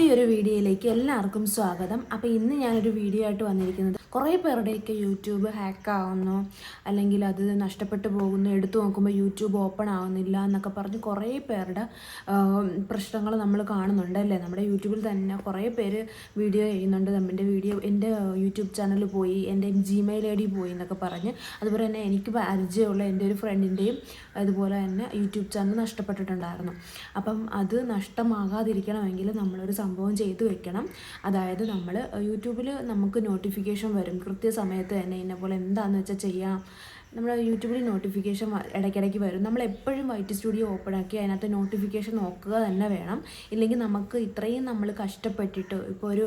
പുതിയൊരു വീഡിയോയിലേക്ക് എല്ലാവർക്കും സ്വാഗതം. അപ്പോൾ ഇന്ന് ഞാനൊരു വീഡിയോ ആയിട്ട് വന്നിരിക്കുന്നത് കുറേ പേരുടെയൊക്കെ യൂട്യൂബ് ഹാക്ക് ആവുന്നു, അല്ലെങ്കിൽ അത് നഷ്ടപ്പെട്ടു പോകുന്നു, എടുത്തു നോക്കുമ്പോൾ യൂട്യൂബ് ഓപ്പൺ ആവുന്നില്ല എന്നൊക്കെ പറഞ്ഞ് കുറേ പേരുടെ പ്രശ്നങ്ങൾ നമ്മൾ കാണുന്നുണ്ട് അല്ലേ. നമ്മുടെ യൂട്യൂബിൽ തന്നെ കുറേ പേര് വീഡിയോ ചെയ്യുന്നുണ്ട്, എൻ്റെ യൂട്യൂബ് ചാനൽ പോയി, എൻ്റെ ജിമെയിൽ ഐ ഡി പോയി എന്നൊക്കെ പറഞ്ഞ്. അതുപോലെ തന്നെ എനിക്ക് പരിചയമുള്ള എൻ്റെ ഒരു ഫ്രണ്ടിൻ്റെയും അതുപോലെ തന്നെ യൂട്യൂബ് ചാനൽ നഷ്ടപ്പെട്ടിട്ടുണ്ടായിരുന്നു. അപ്പം അത് നഷ്ടമാകാതിരിക്കണമെങ്കിൽ നമ്മളൊരു സംഭവം ചെയ്തു വെക്കണം. അതായത് നമ്മൾ യൂട്യൂബിൽ നമുക്ക് നോട്ടിഫിക്കേഷൻ വരും കൃത്യസമയത്ത് തന്നെ. ഇന്നപോലെ എന്താണെന്ന് വെച്ചാൽ ചെയ്യാം. നമ്മുടെ യൂട്യൂബിൽ നോട്ടിഫിക്കേഷൻ ഇടയ്ക്കിടയ്ക്ക് വരും. നമ്മൾ എപ്പോഴും വൈറ്റ് സ്റ്റുഡിയോ ഓപ്പൺ ആക്കി അതിനകത്ത് നോട്ടിഫിക്കേഷൻ നോക്കുക തന്നെ വേണം. ഇല്ലെങ്കിൽ നമുക്ക് ഇത്രയും നമ്മൾ കഷ്ടപ്പെട്ടിട്ട് ഇപ്പോൾ ഒരു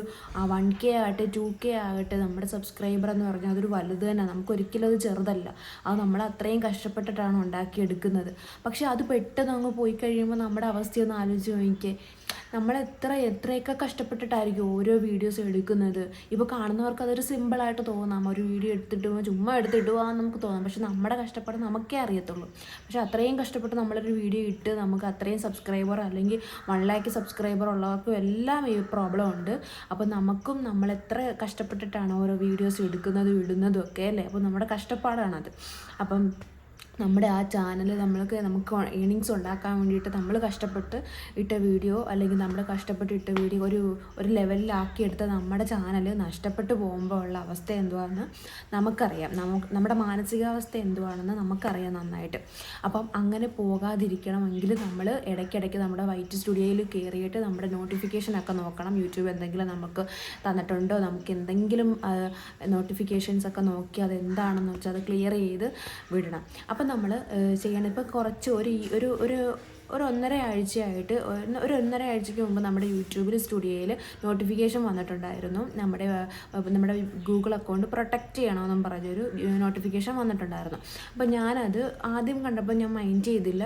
1K ആകട്ടെ 2K ആകട്ടെ നമ്മുടെ സബ്സ്ക്രൈബർ എന്ന് പറഞ്ഞാൽ അതൊരു വലുത് തന്നെ. നമുക്കൊരിക്കലും അത് ചെറുതല്ല. അത് നമ്മൾ അത്രയും കഷ്ടപ്പെട്ടിട്ടാണ് ഉണ്ടാക്കിയെടുക്കുന്നത്. പക്ഷെ അത് പെട്ടെന്ന് അങ്ങ് പോയി കഴിയുമ്പോൾ നമ്മുടെ അവസ്ഥയൊന്ന് ആലോചിച്ച് നോക്കിക്കേ. നമ്മൾ എത്രയൊക്കെ കഷ്ടപ്പെട്ടിട്ടായിരിക്കും ഓരോ വീഡിയോസ് എടുക്കുന്നത്. ഇപ്പോൾ കാണുന്നവർക്ക് അതൊരു സിമ്പിളായിട്ട് തോന്നാം, ഒരു വീഡിയോ ചുമ്മാ എടുത്തിടുവാന്ന് നമുക്ക് തോന്നാം. പക്ഷെ നമ്മുടെ കഷ്ടപ്പാട് നമുക്കേ അറിയത്തുള്ളൂ. പക്ഷെ അത്രയും കഷ്ടപ്പെട്ട് നമ്മളൊരു വീഡിയോ ഇട്ട് നമുക്ക് അത്രയും സബ്സ്ക്രൈബർ അല്ലെങ്കിൽ 1 lakh സബ്സ്ക്രൈബർ ഉള്ളവർക്കും എല്ലാം ഈ പ്രോബ്ലം ഉണ്ട്. അപ്പോൾ നമുക്കും നമ്മൾ എത്ര കഷ്ടപ്പെട്ടിട്ടാണ് ഓരോ വീഡിയോസ് എടുക്കുന്നതും ഇടുന്നതും ഒക്കെ അല്ലേ. അപ്പോൾ നമ്മുടെ കഷ്ടപ്പാടാണത്. അപ്പം നമ്മുടെ ആ ചാനൽ നമുക്ക് ഏണിങ്സ് ഉണ്ടാക്കാൻ വേണ്ടിയിട്ട് നമ്മൾ കഷ്ടപ്പെട്ട് ഇട്ട വീഡിയോ, അല്ലെങ്കിൽ നമ്മൾ കഷ്ടപ്പെട്ട് ഇട്ട വീഡിയോ ഒരു ലെവലിലാക്കിയെടുത്ത് നമ്മുടെ ചാനൽ നഷ്ടപ്പെട്ടു പോകുമ്പോൾ ഉള്ള അവസ്ഥ എന്തുവാണെന്ന് നമുക്കറിയാം. നമ്മുടെ മാനസികാവസ്ഥ എന്തുവാണെന്ന് നമുക്കറിയാം നന്നായിട്ട്. അപ്പം അങ്ങനെ പോകാതിരിക്കണമെങ്കിൽ നമ്മൾ ഇടയ്ക്കിടയ്ക്ക് നമ്മുടെ വൈറ്റ് സ്റ്റുഡിയോയിൽ കയറിയിട്ട് നമ്മുടെ നോട്ടിഫിക്കേഷനൊക്കെ നോക്കണം. യൂട്യൂബ് എന്തെങ്കിലും നമുക്ക് തന്നിട്ടുണ്ടോ, നമുക്ക് എന്തെങ്കിലും നോട്ടിഫിക്കേഷൻസ് ഒക്കെ നോക്കി അതെന്താണെന്ന് വെച്ചാൽ അത് ക്ലിയർ ചെയ്ത് വിടണം. അപ്പം നമ്മൾ ചെയ്യണം. ഇപ്പോൾ കുറച്ച് ഒരു 1.5 ആഴ്ചയായിട്ട് ഒരു 1.5 ആഴ്ചയ്ക്ക് മുമ്പ് നമ്മുടെ യൂട്യൂബിൽ സ്റ്റുഡിയോയിൽ നോട്ടിഫിക്കേഷൻ വന്നിട്ടുണ്ടായിരുന്നു. നമ്മുടെ ഗൂഗിൾ അക്കൗണ്ട് പ്രൊട്ടക്റ്റ് ചെയ്യണമെന്നും പറഞ്ഞൊരു നോട്ടിഫിക്കേഷൻ വന്നിട്ടുണ്ടായിരുന്നു. അപ്പോൾ ഞാനത് ആദ്യം കണ്ടപ്പോൾ ഞാൻ മൈൻഡ് ചെയ്തില്ല.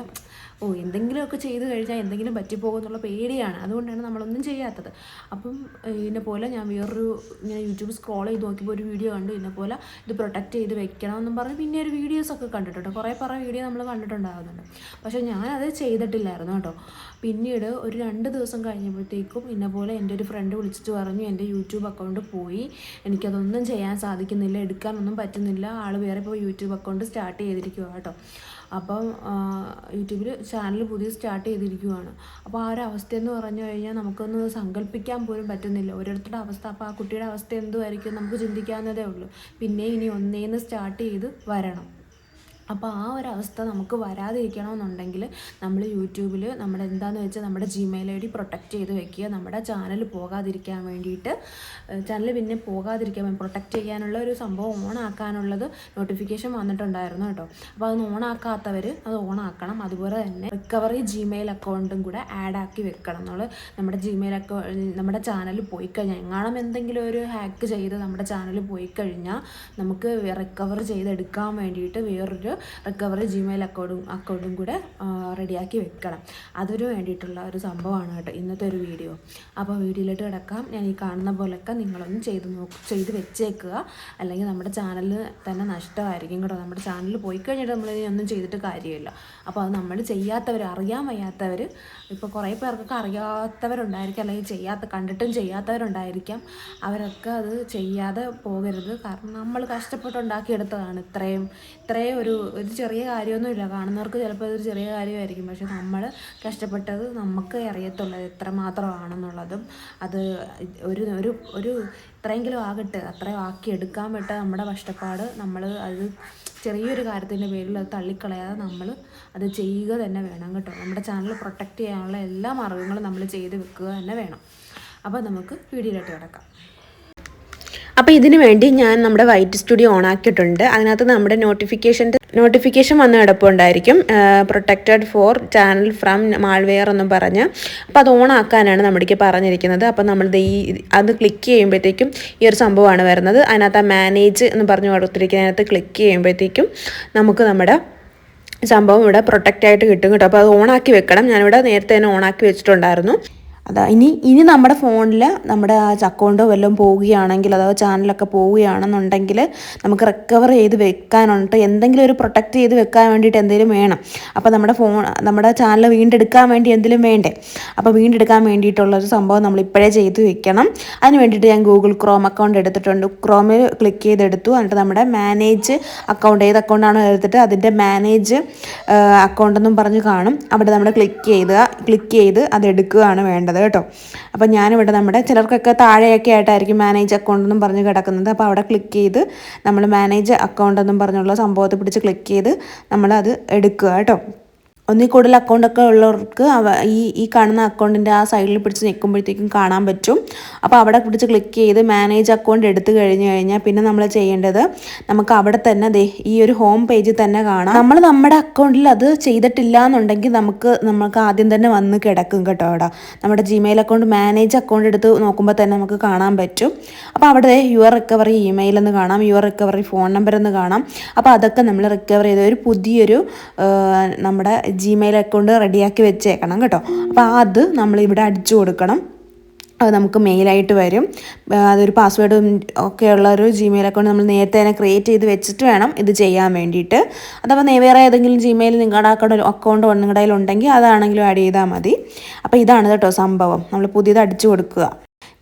എന്തെങ്കിലുമൊക്കെ ചെയ്ത് കഴിഞ്ഞാൽ എന്തെങ്കിലും പറ്റിപ്പോകുമെന്നുള്ള പേടിയാണ്. അതുകൊണ്ടാണ് നമ്മളൊന്നും ചെയ്യാത്തത്. അപ്പം ഇതിനെപ്പോലെ ഞാൻ ഇങ്ങനെ യൂട്യൂബ് സ്ക്രോൾ ചെയ്ത് നോക്കിയപ്പോൾ ഒരു വീഡിയോ കണ്ടു. ഇതിനെപ്പോലെ ഇത് പ്രൊട്ടക്റ്റ് ചെയ്ത് വെക്കണമെന്നും പറഞ്ഞ് പിന്നെ ഒരു വീഡിയോസൊക്കെ കണ്ടിട്ടുണ്ട്. കുറേ വീഡിയോ നമ്മൾ കണ്ടിട്ടുണ്ടാകുന്നുണ്ട്. പക്ഷേ ഞാനത് ചെയ്തിട്ടില്ലായിരുന്നു കേട്ടോ. പിന്നീട് ഒരു 2 ദിവസം കഴിഞ്ഞപ്പോഴത്തേക്കും ഇന്നപോലെ എൻ്റെ ഒരു ഫ്രണ്ട് വിളിച്ചിട്ട് പറഞ്ഞു എൻ്റെ യൂട്യൂബ് അക്കൗണ്ട് പോയി, എനിക്കതൊന്നും ചെയ്യാൻ സാധിക്കുന്നില്ല, എടുക്കാനൊന്നും പറ്റുന്നില്ല. ആൾ വേറെ ഇപ്പോൾ യൂട്യൂബ് അക്കൗണ്ട് സ്റ്റാർട്ട് ചെയ്തിരിക്കുക കേട്ടോ. അപ്പം യൂട്യൂബിൽ ചാനൽ പുതിയ സ്റ്റാർട്ട് ചെയ്തിരിക്കുകയാണ്. അപ്പോൾ ആ ഒരു അവസ്ഥയെന്ന് പറഞ്ഞു കഴിഞ്ഞാൽ നമുക്കൊന്ന് സങ്കല്പിക്കാൻ പോലും പറ്റുന്നില്ല ഓരോരുത്തരുടെ അവസ്ഥ. അപ്പോൾ ആ കുട്ടിയുടെ അവസ്ഥ എന്തുമായിരിക്കും നമുക്ക് ചിന്തിക്കാവുന്നതേ ഉള്ളൂ. പിന്നെ ഇനി ഒന്നേന്ന് സ്റ്റാർട്ട് ചെയ്ത് വരണം. അപ്പോൾ ആ ഒരു അവസ്ഥ നമുക്ക് വരാതിരിക്കണമെന്നുണ്ടെങ്കിൽ നമ്മൾ യൂട്യൂബിൽ എന്താണെന്ന് വെച്ചാൽ നമ്മുടെ ജിമെയിൽ ഐ ഡി പ്രൊട്ടക്റ്റ് ചെയ്ത് വെക്കുക. നമ്മുടെ ചാനൽ പോകാതിരിക്കാൻ വേണ്ടിയിട്ട്, ചാനൽ പിന്നെ പോകാതിരിക്കാൻ പ്രൊട്ടക്റ്റ് ചെയ്യാനുള്ള ഒരു സംഭവം ഓണാക്കാനുള്ളത് നോട്ടിഫിക്കേഷൻ വന്നിട്ടുണ്ടായിരുന്നു കേട്ടോ. അപ്പോൾ അത് ഓണാക്കാത്തവർ അത് ഓണാക്കണം. അതുപോലെ തന്നെ റിക്കവറി ജിമെയിൽ അക്കൗണ്ടും കൂടെ ആഡാക്കി വെക്കണം. നമ്മുടെ ജിമെയിൽ നമ്മുടെ ചാനൽ പോയി കഴിഞ്ഞാൽ എന്തെങ്കിലും ഒരു ഹാക്ക് ചെയ്ത് നമ്മുടെ ചാനൽ പോയി കഴിഞ്ഞാൽ നമുക്ക് റിക്കവർ ചെയ്തെടുക്കാൻ വേണ്ടിയിട്ട് വേറൊരു റിക്കവറി ജിമെയിൽ അക്കൗണ്ടും കൂടെ റെഡിയാക്കി വെക്കണം. അതിന് വേണ്ടിയിട്ടുള്ള ഒരു സംഭവമാണ് കേട്ടോ ഇന്നത്തെ ഒരു വീഡിയോ. അപ്പോൾ വീഡിയോയിലോട്ട് കിടക്കാം. ഞാൻ ഈ കാണുന്ന പോലെയൊക്കെ നിങ്ങളൊന്നും ചെയ്ത് വെച്ചേക്കുക. അല്ലെങ്കിൽ നമ്മുടെ ചാനലിൽ തന്നെ നഷ്ടമായിരിക്കും കേട്ടോ. നമ്മുടെ ചാനൽ പോയി കഴിഞ്ഞിട്ട് നമ്മളിതൊന്നും ചെയ്തിട്ട് കാര്യമില്ല. അപ്പോൾ അത് നമ്മൾ അറിയാൻ വയ്യാത്തവർ, ഇപ്പോൾ കുറേ പേർക്കൊക്കെ അറിയാത്തവരുണ്ടായിരിക്കും, അല്ലെങ്കിൽ കണ്ടിട്ടും ചെയ്യാത്തവരുണ്ടായിരിക്കാം. അവരൊക്കെ അത് ചെയ്യാതെ പോകരുത്. കാരണം നമ്മൾ കഷ്ടപ്പെട്ടുണ്ടാക്കിയെടുത്തതാണ്. ഇത്രയും ഒരു ചെറിയ കാര്യമൊന്നുമില്ല. കാണുന്നവർക്ക് ചിലപ്പോൾ അതൊരു ചെറിയ കാര്യമായിരിക്കും. പക്ഷെ നമ്മൾ കഷ്ടപ്പെട്ടത് നമുക്ക് അറിയത്തുള്ളത് എത്രമാത്രമാണെന്നുള്ളതും. അത് ഒരു ഇത്രയെങ്കിലും ആകട്ടെ, അത്രയും ആക്കിയെടുക്കാൻ പറ്റ നമ്മുടെ കഷ്ടപ്പാട് നമ്മൾ അത് ചെറിയൊരു കാര്യത്തിൻ്റെ പേരിൽ അത് തള്ളിക്കളയാതെ നമ്മൾ അത് ചെയ്യുക തന്നെ വേണം കേട്ടോ. നമ്മുടെ ചാനൽ പ്രൊട്ടക്റ്റ് ചെയ്യാനുള്ള എല്ലാ മാർഗ്ഗങ്ങളും നമ്മൾ ചെയ്ത് വെക്കുക തന്നെ വേണം. അപ്പോൾ നമുക്ക് വീഡിയോയിലോട്ട് കിടക്കാം. അപ്പോൾ ഇതിന് വേണ്ടി ഞാൻ നമ്മുടെ വൈറ്റ് സ്റ്റുഡിയോ ഓൺ ആക്കിയിട്ടുണ്ട്. അതിനകത്ത് നമ്മുടെ നോട്ടിഫിക്കേഷൻ വന്ന് കിടപ്പുണ്ടായിരിക്കും, protected for channel from malware എന്നും പറഞ്ഞ്. അപ്പോൾ അത് ഓൺ ആക്കാനാണ് നമ്മുടെ പറഞ്ഞിരിക്കുന്നത്. അപ്പോൾ നമ്മൾ അത് ക്ലിക്ക് ചെയ്യുമ്പോഴത്തേക്കും ഈ ഒരു സംഭവമാണ് വരുന്നത്. അതിനകത്ത് മാനേജ് എന്ന് പറഞ്ഞു കൊടുത്തിരിക്കുന്നതിനകത്ത് ക്ലിക്ക് ചെയ്യുമ്പോഴത്തേക്കും നമുക്ക് നമ്മുടെ സംഭവം ഇവിടെ പ്രൊട്ടക്റ്റ് ആയിട്ട് കിട്ടും കേട്ടോ. അപ്പോൾ അത് ഓണാക്കി വെക്കണം. ഞാനിവിടെ നേരത്തെ തന്നെ ഓണാക്കി വെച്ചിട്ടുണ്ടായിരുന്നു. ഇനി നമ്മുടെ ഫോണിൽ നമ്മുടെ ആ അക്കൗണ്ടോ വല്ലതും പോവുകയാണെങ്കിൽ അഥവാ ചാനലൊക്കെ പോവുകയാണെന്നുണ്ടെങ്കിൽ നമുക്ക് റിക്കവർ ചെയ്ത് വെക്കാനുണ്ട്, എന്തെങ്കിലും ഒരു പ്രൊട്ടക്റ്റ് ചെയ്ത് വെക്കാൻ വേണ്ടിയിട്ട് എന്തെങ്കിലും വേണം. അപ്പോൾ നമ്മുടെ ചാനൽ വീണ്ടെടുക്കാൻ വേണ്ടി എന്തെങ്കിലും വേണ്ടേ? അപ്പോൾ വീണ്ടെടുക്കാൻ വേണ്ടിയിട്ടുള്ളൊരു സംഭവം നമ്മളിപ്പോഴേ ചെയ്ത് വെക്കണം. അതിന് വേണ്ടിയിട്ട് ഞാൻ ഗൂഗിൾ ക്രോം അക്കൗണ്ട് എടുത്തിട്ടുണ്ട്. ക്രോമിൽ ക്ലിക്ക് ചെയ്തെടുത്തു. എന്നിട്ട് നമ്മുടെ മാനേജ് അക്കൗണ്ട്, ഏത് അക്കൗണ്ടാണോ എടുത്തിട്ട് അതിൻ്റെ മാനേജ് അക്കൗണ്ട് എന്നും പറഞ്ഞ് കാണും. അവിടെ നമ്മൾ ക്ലിക്ക് ചെയ്ത് അത് എടുക്കുകയാണ് വേണ്ടത് കേട്ടോ. അപ്പോൾ ഞാനിവിടെ നമ്മുടെ ചിലർക്കൊക്കെ താഴെയൊക്കെ ആയിട്ടായിരിക്കും മാനേജ് അക്കൗണ്ട് എന്നും പറഞ്ഞ് കിടക്കുന്നത്. അപ്പോൾ അവിടെ ക്ലിക്ക് ചെയ്ത് നമ്മൾ മാനേജ് അക്കൗണ്ട് എന്നും പറഞ്ഞുള്ള സംഭവത്തെ പിടിച്ച് ക്ലിക്ക് ചെയ്ത് നമ്മളത് എടുക്കുക കേട്ടോ. ഒന്നിൽ കൂടുതൽ അക്കൗണ്ടൊക്കെ ഉള്ളവർക്ക് ഈ കാണുന്ന അക്കൗണ്ടിൻ്റെ ആ സൈഡിൽ പിടിച്ച് നിൽക്കുമ്പോഴത്തേക്കും കാണാൻ പറ്റും. അപ്പോൾ അവിടെ പിടിച്ച് ക്ലിക്ക് ചെയ്ത് മാനേജ് അക്കൗണ്ട് എടുത്തു കഴിഞ്ഞാൽ പിന്നെ നമ്മൾ ചെയ്യേണ്ടത്, നമുക്ക് അവിടെ തന്നെ ഈ ഒരു ഹോം പേജിൽ തന്നെ കാണാം. നമ്മൾ നമ്മുടെ അക്കൗണ്ടിൽ അത് ചെയ്തിട്ടില്ല എന്നുണ്ടെങ്കിൽ നമുക്ക് ആദ്യം തന്നെ വന്ന് കിടക്കും കേട്ടോ. അവിടെ നമ്മുടെ ജിമെയിൽ അക്കൗണ്ട് മാനേജ് അക്കൗണ്ട് എടുത്ത് നോക്കുമ്പോൾ തന്നെ നമുക്ക് കാണാൻ പറ്റും. അപ്പോൾ അവിടെ യുവർ റിക്കവറി ഇമെയിൽ എന്ന് കാണാം, യുവർ റിക്കവറി ഫോൺ നമ്പർ എന്ന് കാണാം. അപ്പോൾ അതൊക്കെ നമ്മൾ റിക്കവർ ചെയ്ത ഒരു പുതിയൊരു നമ്മുടെ ജിമെയിൽ അക്കൗണ്ട് റെഡിയാക്കി വെച്ചേക്കണം കേട്ടോ. അപ്പോൾ അത് നമ്മളിവിടെ അടിച്ചു കൊടുക്കണം. അത് നമുക്ക് മെയിലായിട്ട് വരും. അതൊരു പാസ്വേഡും ഒക്കെയുള്ള ഒരു ജിമെയിൽ അക്കൗണ്ട് നമ്മൾ നേരത്തെ തന്നെ ക്രിയേറ്റ് ചെയ്ത് വെച്ചിട്ട് വേണം ഇത് ചെയ്യാൻ വേണ്ടിയിട്ട്. അഥവാ വേറെ ഏതെങ്കിലും ജിമെയിൽ നിങ്ങളുടെ അക്കൗണ്ട് നിങ്ങളുടെ കയ്യിൽ ഉണ്ടെങ്കിൽ അതാണെങ്കിലും ആഡ് ചെയ്താൽ മതി. അപ്പോൾ ഇതാണ് കേട്ടോ സംഭവം. നമ്മൾ പുതിയത് അടിച്ചു കൊടുക്കുക.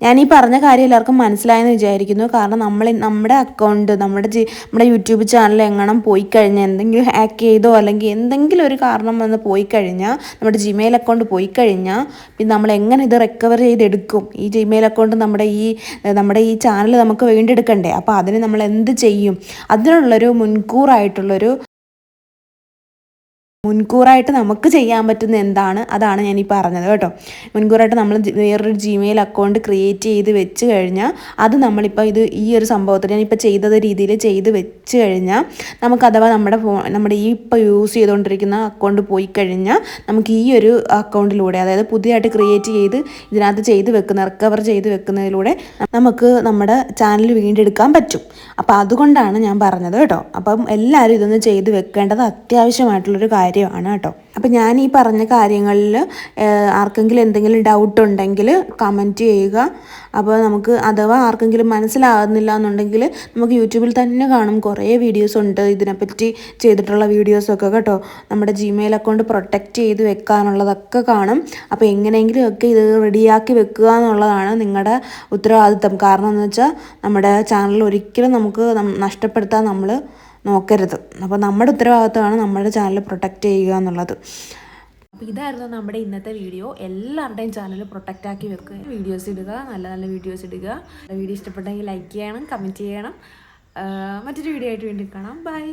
ഞാൻ ഈ പറഞ്ഞ കാര്യം എല്ലാവർക്കും മനസ്സിലായെന്ന് വിചാരിക്കുന്നു. കാരണം നമ്മുടെ അക്കൗണ്ട് നമ്മുടെ യൂട്യൂബ് ചാനൽ എങ്ങനെ പോയി കഴിഞ്ഞാൽ, എന്തെങ്കിലും ഹാക്ക് ചെയ്തോ അല്ലെങ്കിൽ എന്തെങ്കിലും ഒരു കാരണം വന്ന് പോയി കഴിഞ്ഞാൽ, നമ്മുടെ ജിമെയിൽ അക്കൗണ്ട് പോയി കഴിഞ്ഞാൽ പിന്നെ നമ്മൾ എങ്ങനെ ഇത് റിക്കവർ ചെയ്തെടുക്കും? ഈ ജിമെയിൽ അക്കൗണ്ട് നമ്മുടെ ഈ ചാനൽ നമുക്ക് വീണ്ടെടുക്കണ്ടേ? അപ്പോൾ അതിന് നമ്മൾ എന്ത് ചെയ്യും? അതിനുള്ളൊരു മുൻകൂറായിട്ട് നമുക്ക് ചെയ്യാൻ പറ്റുന്ന എന്താണ്, അതാണ് ഞാൻ ഈ പറഞ്ഞത് കേട്ടോ. മുൻകൂറായിട്ട് നമ്മൾ വേറൊരു ജിമെയിൽ അക്കൗണ്ട് ക്രിയേറ്റ് ചെയ്ത് വെച്ച് കഴിഞ്ഞാൽ അത് നമ്മളിപ്പോൾ ഈ ഒരു സംഭവത്തിൽ ഞാനിപ്പോൾ ചെയ്തത് രീതിയിൽ ചെയ്ത് വെച്ച് കഴിഞ്ഞാൽ നമുക്ക് അഥവാ നമ്മുടെ ഈ ഇപ്പോൾ യൂസ് ചെയ്തുകൊണ്ടിരിക്കുന്ന അക്കൗണ്ട് പോയി കഴിഞ്ഞാൽ നമുക്ക് ഈ ഒരു അക്കൗണ്ടിലൂടെ, അതായത് പുതിയതായിട്ട് ക്രിയേറ്റ് ചെയ്ത് ഇതിനകത്ത് റിക്കവർ ചെയ്ത് വെക്കുന്നതിലൂടെ നമുക്ക് നമ്മുടെ ചാനൽ വീണ്ടെടുക്കാൻ പറ്റും. അപ്പോൾ അതുകൊണ്ടാണ് ഞാൻ പറഞ്ഞത് കേട്ടോ. അപ്പം എല്ലാവരും ഇതൊന്ന് ചെയ്ത് വെക്കേണ്ടത് അത്യാവശ്യമായിട്ടുള്ളൊരു കാര്യമാണ് കേട്ടോ. അപ്പം ഞാൻ ഈ പറഞ്ഞ കാര്യങ്ങളിൽ ആർക്കെങ്കിലും എന്തെങ്കിലും ഡൗട്ട് ഉണ്ടെങ്കിൽ കമൻറ്റ് ചെയ്യുക. അപ്പോൾ നമുക്ക് അഥവാ ആർക്കെങ്കിലും മനസ്സിലാകുന്നില്ല എന്നുണ്ടെങ്കിൽ നമുക്ക് യൂട്യൂബിൽ തന്നെ കാണും, കുറേ വീഡിയോസ് ഉണ്ട് ഇതിനെപ്പറ്റി ചെയ്തിട്ടുള്ള വീഡിയോസൊക്കെ കേട്ടോ. നമ്മുടെ ജിമെയിൽ അക്കൗണ്ട് പ്രൊട്ടക്റ്റ് ചെയ്ത് വെക്കാനുള്ളതൊക്കെ കാണും. അപ്പോൾ എങ്ങനെയെങ്കിലും ഒക്കെ ഇത് റെഡിയാക്കി വെക്കുക എന്നുള്ളതാണ് നിങ്ങളുടെ ഉത്തരവാദിത്തം. കാരണം എന്ന് വെച്ചാൽ നമ്മുടെ ചാനൽ ഒരിക്കലും നമുക്ക് നഷ്ടപ്പെടുത്താൻ നമ്മൾ നോക്കരുത്. അപ്പോൾ നമ്മുടെ ഉത്തരവാദിത്തമാണ് നമ്മുടെ ചാനൽ പ്രൊട്ടക്റ്റ് ചെയ്യുക എന്നുള്ളത്. അപ്പോൾ ഇതായിരുന്നു നമ്മുടെ ഇന്നത്തെ വീഡിയോ. എല്ലാവരുടെയും ചാനൽ പ്രൊട്ടക്റ്റ് ആക്കി വെക്കുക, വീഡിയോസ് ഇടുക, നല്ല നല്ല വീഡിയോസ് ഇടുക. വീഡിയോ ഇഷ്ടപ്പെട്ടെങ്കിൽ ലൈക്ക് ചെയ്യണം, കമൻറ്റ് ചെയ്യണം. മറ്റൊരു വീഡിയോ ആയിട്ട് വീണ്ടും കാണാം. ബൈ.